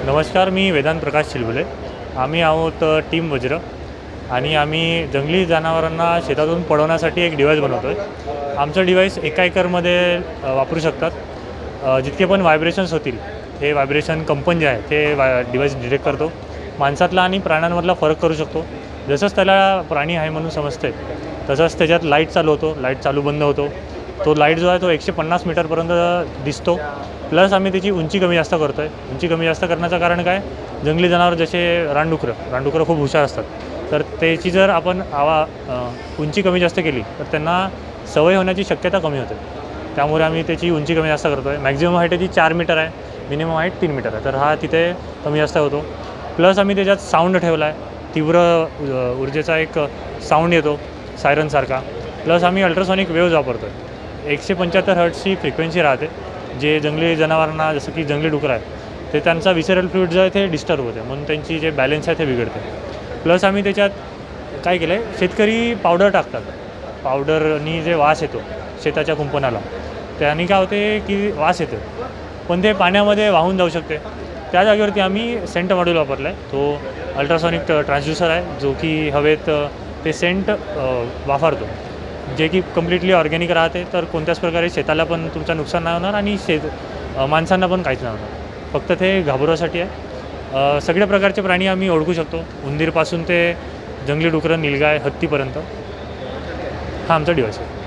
नमस्कार, मी वेदांत प्रकाश चिलबुले. आम्ही आहोत टीम वज्र आणि आम्ही जंगली जनावरांना शेतातून पळवण्यासाठी एक डिव्हाइस बनवतो आहे. आमचं डिव्हाइस एका एकरमध्ये वापरू शकतात. जितके पण व्हायब्रेशन्स होतील हे व्हायब्रेशन कंपन जे आहे ते डिव्हाइस डिटेक्ट करतो. माणसातला आणि प्राण्यांमधला फरक करू शकतो. जसंच त्याला प्राणी आहे म्हणून समजते तसंच त्याच्यात लाईट चालू होतो, लाईट चालू बंद होतो. तो लाईट जो आहे तो 150 मीटरपर्यंत दिसतो. प्लस आम्ही त्याची उंची कमी जास्त करतो आहे. उंची कमी जास्त करण्याचं कारण काय, जंगली जनावर जसे रानडुकरं खूप हुशार असतात. तर त्याची जर आपण उंची कमी जास्त केली तर त्यांना सवय होण्याची शक्यता कमी होते. त्यामुळे आम्ही त्याची उंची कमी जास्त करतो आहे. मॅक्झिमम हाईट त्याची 4 मीटर आहे, मिनिमम हाईट 3 मीटर आहे. तर हा तिथे कमी जास्त होतो. प्लस आम्ही त्याच्यात साऊंड ठेवला आहे. तीव्र ऊर्जेचा एक साऊंड येतो सायरनसारखा. प्लस आम्ही अल्ट्रासॉनिक वेव्ज वापरतो आहे. 175 हर्ट्जची फ्रिक्वेन्सी राहते. जे जंगली जनावरांना जसं की जंगली डुकरं आहे ते त्यांचा विसरल फ्लुइड जो आहे ते डिस्टर्ब होते, म्हणून त्यांची जे बॅलन्स आहे ते बिघडते. प्लस आम्ही त्याच्यात काय केलं आहे, शेतकरी पावडर टाकतात. पावडरनी जे वास येतो शेताच्या कुंपणाला, त्याने काय होते की वास येतो, पण ते पाण्यामध्ये वाहून जाऊ शकते. त्या जागेवरती आम्ही सेंट मॉड्यूल वापरला आहे. तो अल्ट्रासॉनिक ट्रान्सड्यूसर आहे जो की हवेत ते सेंट वापरतो, जे की कम्प्लिटली ऑर्गॅनिक राहते. तर कोणत्याच प्रकारे शेताला पण तुमचं नुकसान नाही होणार आणि माणसांना पण काहीच नाही होणार. फक्त ते घाबरवासाठी आहे. सगळ्या प्रकारचे प्राणी आम्ही ओळखू शकतो, उंदीरपासून ते जंगली डुकरं, निलगाय, हत्तीपर्यंत. हा आमचा डिव्हाइस आहे.